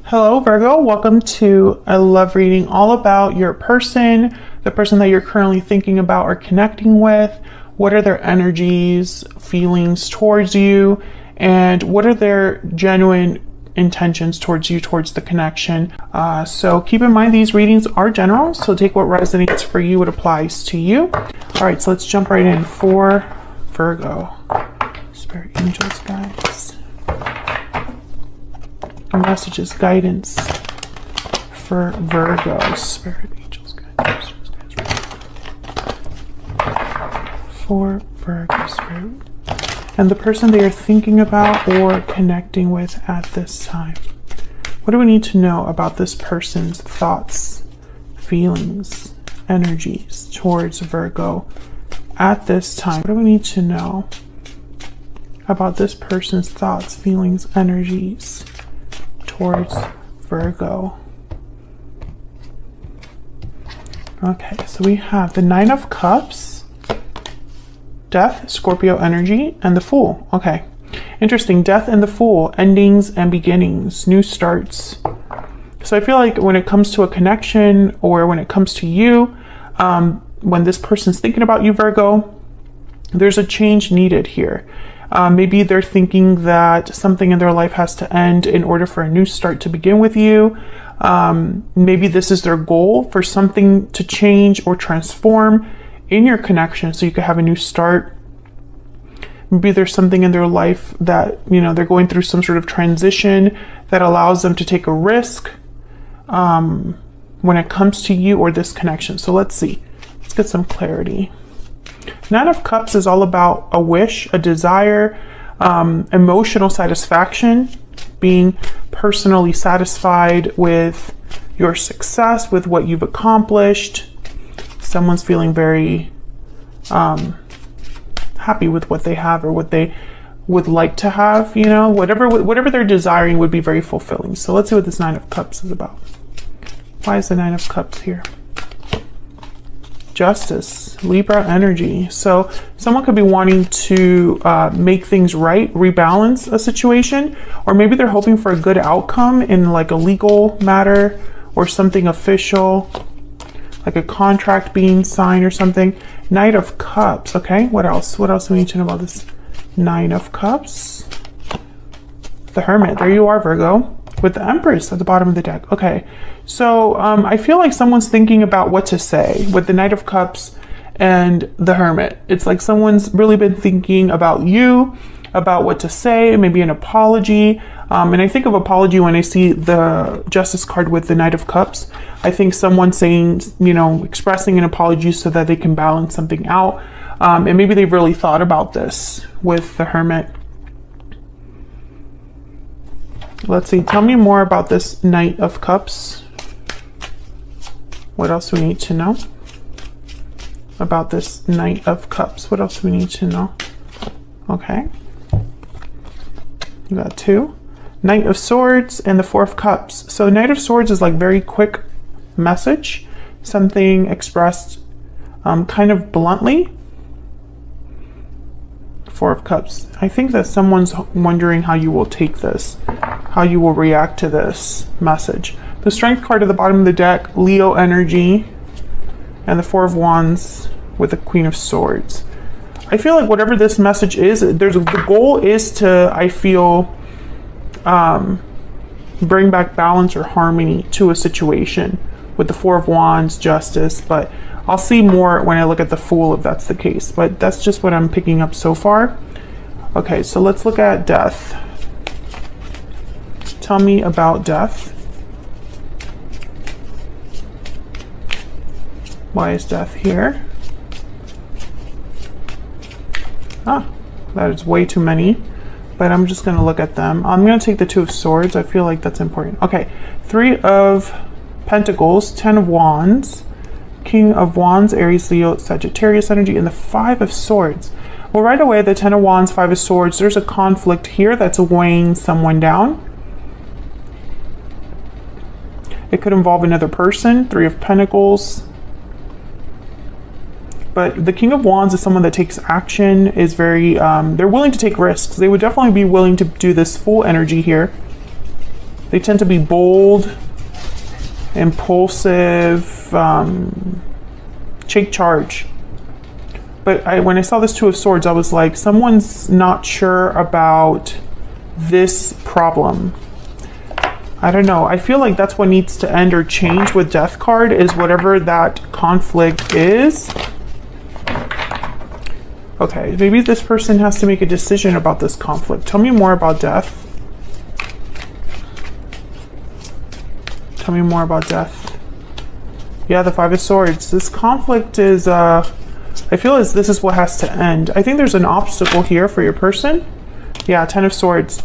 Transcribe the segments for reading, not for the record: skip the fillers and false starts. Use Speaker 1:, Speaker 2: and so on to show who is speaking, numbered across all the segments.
Speaker 1: Hello, Virgo. Welcome to a love reading all about your person, the person that you're currently thinking about or connecting with. What are their energies, feelings towards you, and what are their genuine intentions towards you, towards the connection. So keep in mind these readings are general, so take what resonates for you, what applies to you. All right, so let's jump right in for Virgo. Spirit, angels, guides. Messages, guidance for Virgo. Spirit, angels, guidance. For Virgo, Spirit. And the person they are thinking about or connecting with at this time. What do we need to know about this person's thoughts, feelings, energies towards Virgo at this time? What do we need to know about this person's thoughts, feelings, energies towards Virgo? Okay, so we have the Nine of Cups, Death, Scorpio energy, and the Fool. Okay, interesting. Death and the Fool, endings and beginnings, new starts. So I feel like when it comes to a connection or when it comes to you, when this person's thinking about you, Virgo, there's a change needed here. Maybe they're thinking that something in their life has to end in order for a new start to begin with you. Maybe this is their goal, for something to change or transform in your connection so you could have a new start. Maybe there's something in their life that, they're going through some sort of transition that allows them to take a risk when it comes to you or this connection. So let's see. Let's get some clarity. Nine of Cups is all about a wish, a desire, emotional satisfaction, being personally satisfied with your success, with what you've accomplished. Someone's feeling very happy with what they have or what they would like to have, whatever they're desiring would be very fulfilling. So let's see what this Nine of Cups is about. Why is the Nine of Cups here? Justice, Libra energy. So someone could be wanting to make things right, rebalance a situation, or maybe they're hoping for a good outcome in like a legal matter or something official, like a contract being signed or something. Knight of Cups. Okay, what else? What else do we need to know about this Nine of Cups? The Hermit. There you are, Virgo, with the Empress at the bottom of the deck. Okay, so I feel like someone's thinking about what to say with the Knight of Cups and the Hermit. It's like someone's really been thinking about you, about what to say, maybe an apology. And I think of apology when I see the Justice card with the Knight of Cups. I think someone saying, expressing an apology so that they can balance something out. And maybe they've really thought about this with the Hermit. Let's see. Tell me more about this Knight of Cups. What else do we need to know about this Knight of Cups? What else do we need to know? Okay. You got two. Knight of Swords and the Four of Cups. So Knight of Swords is like very quick message, something expressed kind of bluntly. Four of Cups. I think that someone's wondering how you will take this, how you will react to this message. The Strength card at the bottom of the deck, Leo energy, and the Four of Wands with the Queen of Swords. I feel like whatever this message is, the goal is to, I feel, bring back balance or harmony to a situation with the Four of Wands, Justice, but I'll see more when I look at the Fool if that's the case, but that's just what I'm picking up so far. Okay, so let's look at Death. Tell me about Death. Why is Death here? That is way too many, but I'm just going to look at them. I'm going to take the Two of Swords. I feel like that's important. Okay, Three of Pentacles, Ten of Wands, King of Wands, Aries, Leo, Sagittarius energy, and the Five of Swords. Well, right away, the Ten of Wands, Five of Swords, there's a conflict here that's weighing someone down. It could involve another person. Three of Pentacles. But the King of Wands is someone that takes action, is very, they're willing to take risks. They would definitely be willing to do this full energy here. They tend to be bold, impulsive, take charge. But when I saw this Two of Swords, I was like, someone's not sure about this problem. I don't know. I feel like that's what needs to end or change with Death card, is whatever that conflict is. Okay, maybe this person has to make a decision about this conflict. Tell me more about Death. Tell me more about Death. Yeah, the Five of Swords. This conflict is, I feel as this is what has to end. I think there's an obstacle here for your person. Yeah, Ten of Swords.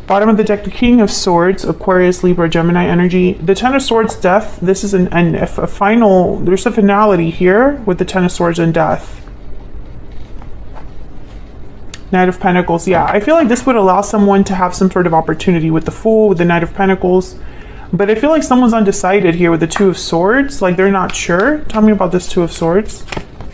Speaker 1: Bottom of the deck, the King of Swords, Aquarius, Libra, Gemini energy. The Ten of Swords, Death. This is a final, there's a finality here with the Ten of Swords and Death. Knight of Pentacles. Yeah, I feel like this would allow someone to have some sort of opportunity with the Fool, with the Knight of Pentacles. But I feel like someone's undecided here with the Two of Swords. Like they're not sure. Tell me about this Two of Swords.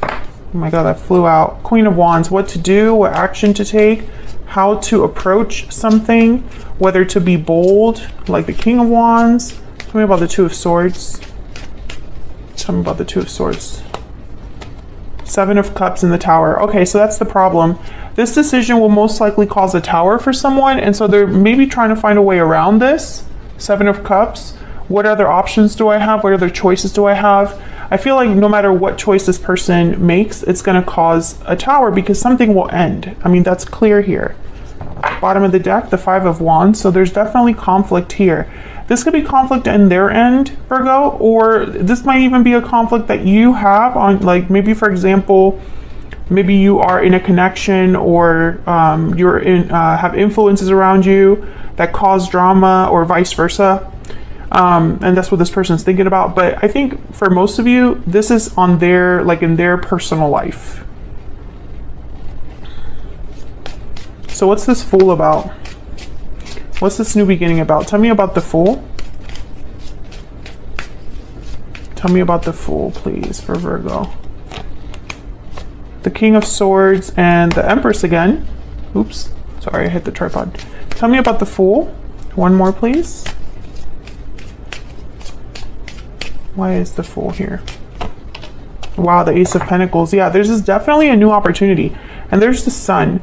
Speaker 1: Oh my God, that flew out. Queen of Wands. What to do, what action to take, how to approach something, whether to be bold, like the King of Wands. Tell me about the Two of Swords. Tell me about the Two of Swords. Seven of Cups in the Tower. Okay, so that's the problem. This decision will most likely cause a tower for someone, and so they're maybe trying to find a way around this. Seven of Cups. What other options do I have? What other choices do I have? I feel like no matter what choice this person makes, it's going to cause a tower because something will end. I mean, that's clear here. Bottom of the deck, the Five of Wands. So there's definitely conflict here. This could be conflict in their end, Virgo, or this might even be a conflict that you have on, like, maybe, for example, maybe you are in a connection, or you're in have influences around you that cause drama, or vice versa. And that's what this person's thinking about. But I think for most of you, this is on their, like, in their personal life. So what's this Fool about? What's this new beginning about? Tell me about the Fool. Tell me about the Fool, please, for Virgo. The King of Swords and the Empress again. Oops, sorry, I hit the tripod. Tell me about the Fool. One more, please. Why is the Fool here? Wow, the Ace of Pentacles. Yeah, there's definitely a new opportunity. And there's the Sun.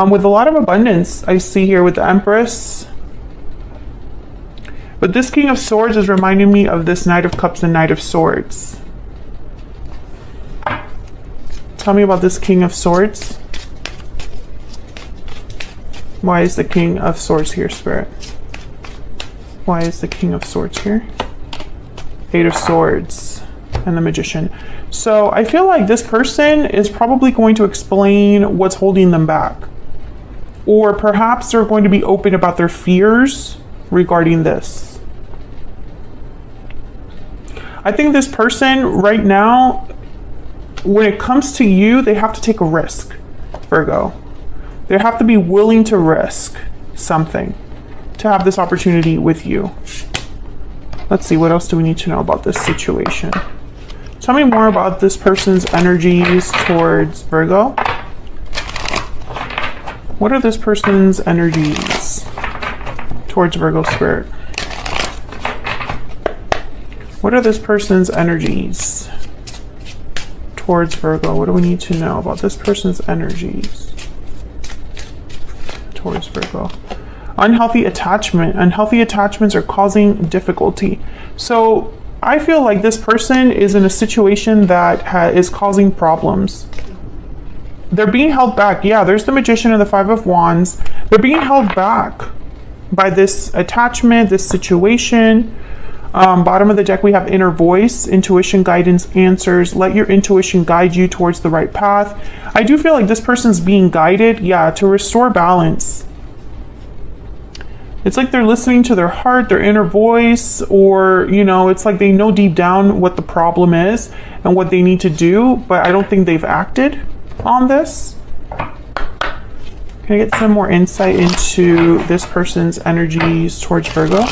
Speaker 1: With a lot of abundance, I see here with the Empress. But this King of Swords is reminding me of this Knight of Cups and Knight of Swords. Tell me about this King of Swords. Why is the King of Swords here, Spirit? Why is the King of Swords here? Eight of Swords and the Magician. So I feel like this person is probably going to explain what's holding them back. Or perhaps they're going to be open about their fears regarding this. I think this person right now, when it comes to you, they have to take a risk, Virgo. They have to be willing to risk something to have this opportunity with you. Let's see, what else do we need to know about this situation? Tell me more about this person's energies towards Virgo. What are this person's energies towards Virgo, Spirit? What are this person's energies towards Virgo? What do we need to know about this person's energies towards Virgo? Unhealthy attachment. Unhealthy attachments are causing difficulty. So I feel like this person is in a situation that is causing problems. They're being held back. Yeah, there's the Magician and the Five of Wands. They're being held back by this attachment, this situation. Bottom of the deck, we have inner voice, intuition, guidance, answers. Let your intuition guide you towards the right path. I do feel like this person's being guided, yeah, to restore balance. It's like they're listening to their heart, their inner voice, or, you know, it's like they know deep down what the problem is and what they need to do, but I don't think they've acted on this. Can I get some more insight into this person's energies towards Virgo?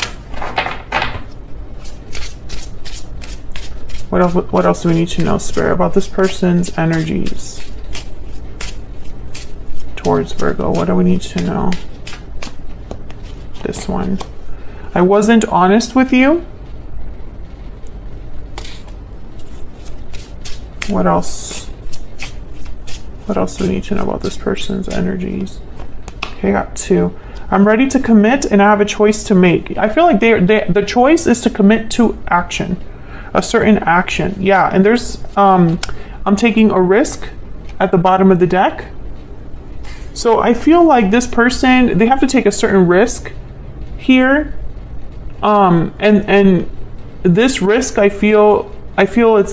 Speaker 1: What else do we need to know, Spirit, about this person's energies towards Virgo? What do we need to know? This one. I wasn't honest with you. What else? What else do we need to know about this person's energies? Okay, I got 2. I'm ready to commit and I have a choice to make. I feel like the choice is to commit to action, a certain action. Yeah, and there's, I'm taking a risk at the bottom of the deck. So I feel like this person, they have to take a certain risk here. And this risk, I feel it's,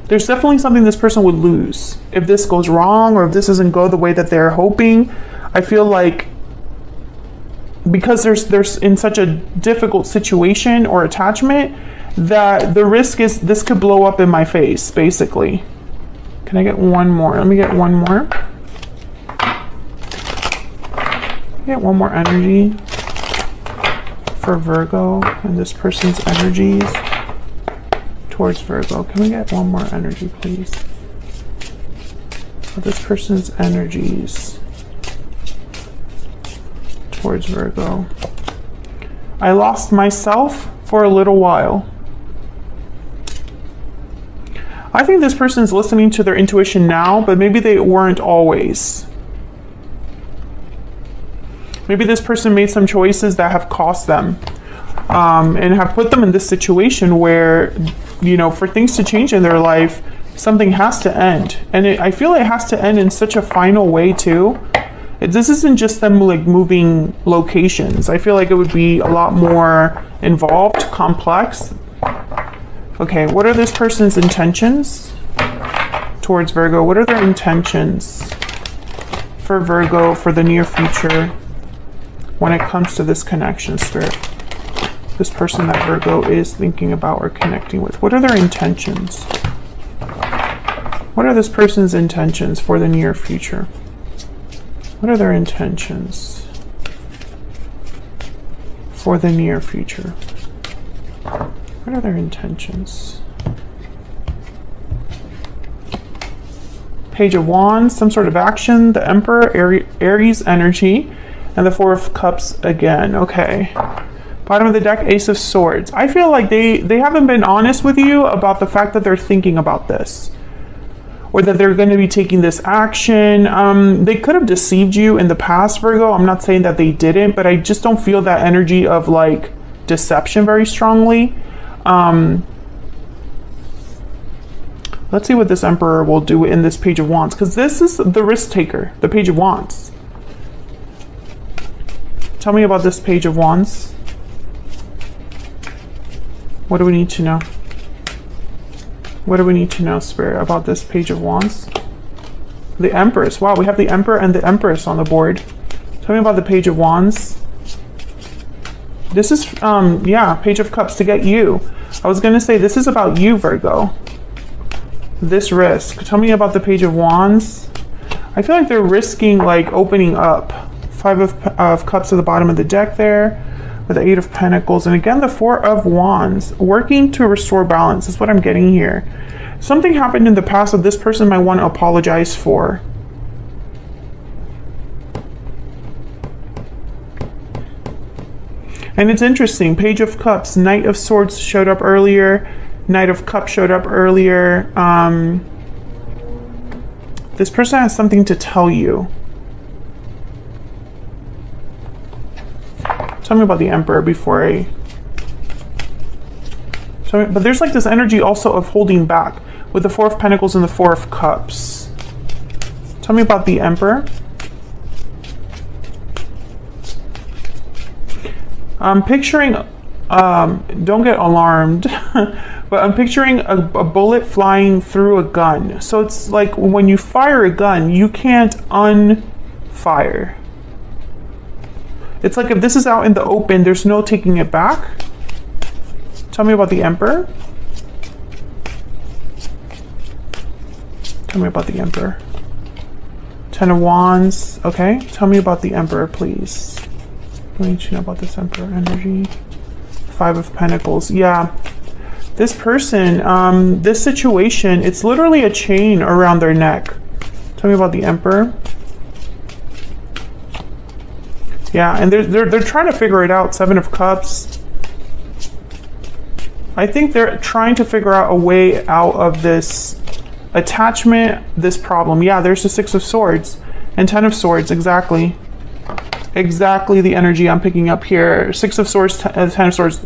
Speaker 1: there's definitely something this person would lose if this goes wrong or if this doesn't go the way that they're hoping. I feel like because there's in such a difficult situation or attachment that the risk is this could blow up in my face, basically. Can I get one more? Let me get one more. Get one more energy for Virgo and this person's energies towards Virgo. Can we get one more energy, please? For this person's energies towards Virgo. I lost myself for a little while. I think this person's listening to their intuition now, but maybe they weren't always. Maybe this person made some choices that have cost them and have put them in this situation where, you know, for things to change in their life, something has to end. And I feel it has to end in such a final way too. This isn't just them like moving locations. I feel like it would be a lot more involved, complex. Okay, what are this person's intentions towards Virgo? What are their intentions for Virgo for the near future when it comes to this connection, Spirit? This person that Virgo is thinking about or connecting with. What are their intentions? What are this person's intentions for the near future? What are their intentions for the near future? What are their intentions? Page of Wands, some sort of action, the Emperor, Aries energy, and the Four of Cups again. Okay. Bottom of the deck, Ace of Swords. I feel like they haven't been honest with you about the fact that they're thinking about this or that they're going to be taking this action. They could have deceived you in the past, Virgo. I'm not saying that they didn't, but I just don't feel that energy of like deception very strongly. Let's see what this Emperor will do in this Page of Wands, because this is the risk taker, the Page of Wands. Tell me about this Page of Wands. What do we need to know? What do we need to know, Spirit, about this Page of Wands? The Empress. Wow, we have the Emperor and the Empress on the board. Tell me about the Page of Wands. This is, yeah, Page of Cups to get you. I was going to say, this is about you, Virgo. This risk. Tell me about the Page of Wands. I feel like they're risking, like, opening up. Five of Cups at the bottom of the deck there. With the Eight of Pentacles, and again the Four of Wands, working to restore balance is what I'm getting here. Something happened in the past that this person might want to apologize for. And it's interesting, Page of Cups, Knight of Swords showed up earlier, Knight of Cups showed up earlier. This person has something to tell you. Tell me about the Emperor before I... But there's like this energy also of holding back with the Four of Pentacles and the Four of Cups. Tell me about the Emperor. I'm picturing, don't get alarmed, but I'm picturing a bullet flying through a gun. So it's like when you fire a gun, you can't unfire. It's like if this is out in the open, there's no taking it back. Tell me about the Emperor. Tell me about the Emperor. Ten of Wands. Okay. Tell me about the Emperor, please. What do you need to know about this Emperor energy? Five of Pentacles. Yeah. This person, this situation, it's literally a chain around their neck. Tell me about the Emperor. Yeah, and they're trying to figure it out. Seven of Cups. I think they're trying to figure out a way out of this attachment, this problem. Yeah, there's the Six of Swords and Ten of Swords. Exactly the energy I'm picking up here. Six of Swords, Ten of Swords.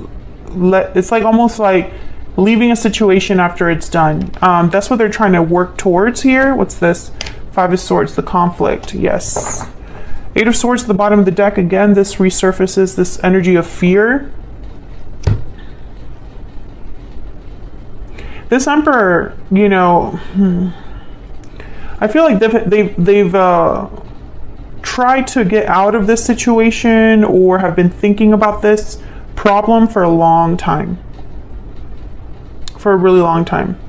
Speaker 1: It's like almost like leaving a situation after it's done. That's what they're trying to work towards here. What's this? Five of Swords, the conflict. Yes. Eight of Swords at the bottom of the deck. Again, this resurfaces this energy of fear. This Emperor, you know, I feel like they've tried to get out of this situation or have been thinking about this problem for a long time. For a really long time.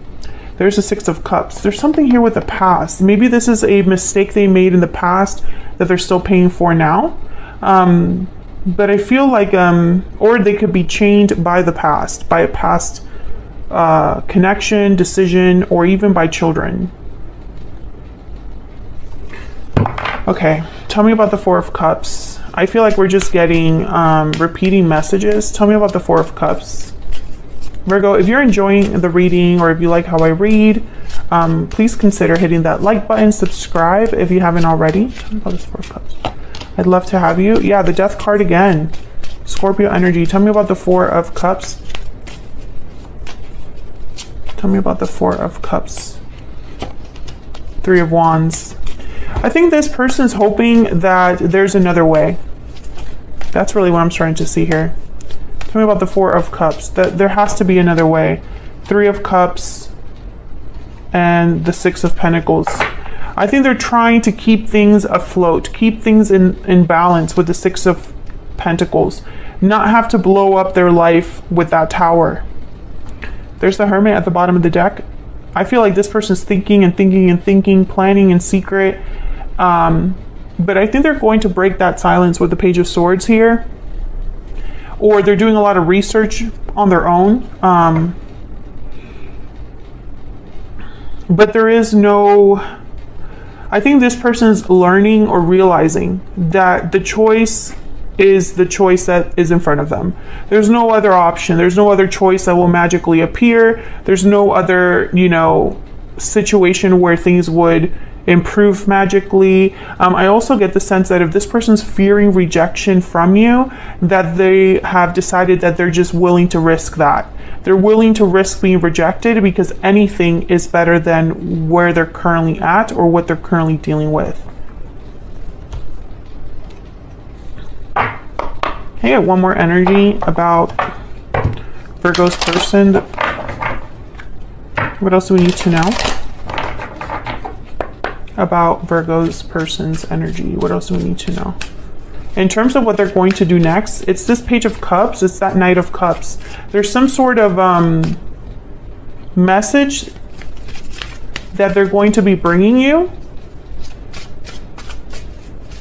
Speaker 1: There's the Six of Cups. There's something here with the past. Maybe this is a mistake they made in the past that they're still paying for now. But I feel like, or they could be chained by the past, by a past connection, decision, or even by children. Okay, tell me about the Four of Cups. I feel like we're just getting repeating messages. Tell me about the Four of Cups. Virgo, if you're enjoying the reading or if you like how I read, please consider hitting that like button, subscribe if you haven't already. Tell me about this Four of Cups. I'd love to have you. Yeah, the Death card again. Scorpio energy. Tell me about the Four of Cups. Tell me about the Four of Cups. Three of Wands. I think this person's hoping that there's another way. That's really what I'm starting to see here. Tell me about the Four of Cups. That there has to be another way. Three of Cups and the Six of Pentacles. I think they're trying to keep things afloat, keep things in balance with the Six of Pentacles, not have to blow up their life with that Tower. There's the Hermit at the bottom of the deck. I feel like this person's thinking and thinking and thinking, planning in secret. But I think they're going to break that silence with the Page of Swords here. Or they're doing a lot of research on their own. But there is no... I think this person's learning or realizing that the choice is the choice that is in front of them. There's no other option. There's no other choice that will magically appear. There's no other, you know, situation where things would improve magically. I also get the sense that if this person's fearing rejection from you, that they have decided that they're just willing to risk that. They're willing to risk being rejected because anything is better than where they're currently at or what they're currently dealing with. I get one more energy about Virgo's person. What else do we need to know about Virgo's person's energy? What else do we need to know? In terms of what they're going to do next, it's this Page of Cups. It's that Knight of Cups. There's some sort of message that they're going to be bringing you.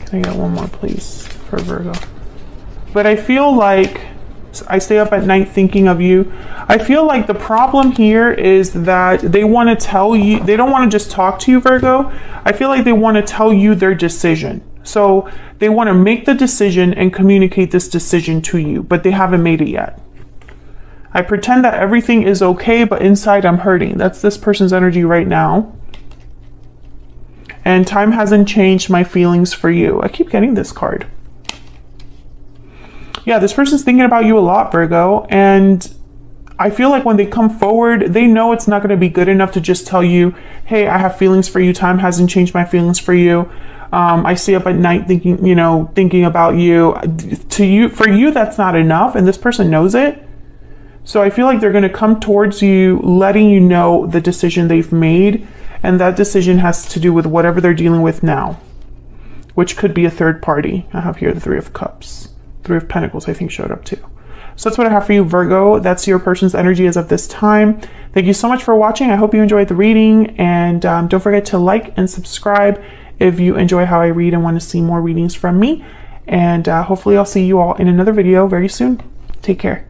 Speaker 1: Can I get one more, please, for Virgo? But I feel like I stay up at night thinking of you. I feel like the problem here is that they want to tell you, they don't want to just talk to you, Virgo. I feel like they want to tell you their decision. So they want to make the decision and communicate this decision to you, but they haven't made it yet. I pretend that everything is okay, but inside I'm hurting. That's this person's energy right now. And time hasn't changed my feelings for you. I keep getting this card. Yeah, this person's thinking about you a lot, Virgo. And I feel like when they come forward, they know it's not going to be good enough to just tell you, hey, I have feelings for you. Time hasn't changed my feelings for you. I stay up at night thinking, you know, thinking about you. For you, that's not enough. And this person knows it. So I feel like they're going to come towards you, letting you know the decision they've made. And that decision has to do with whatever they're dealing with now, which could be a third party. I have here the Three of Cups. Three of Pentacles, I think, showed up too. So that's what I have for you, Virgo. That's your person's energy as of this time. Thank you so much for watching. I hope you enjoyed the reading. And don't forget to like and subscribe if you enjoy how I read and want to see more readings from me. And hopefully I'll see you all in another video very soon. Take care.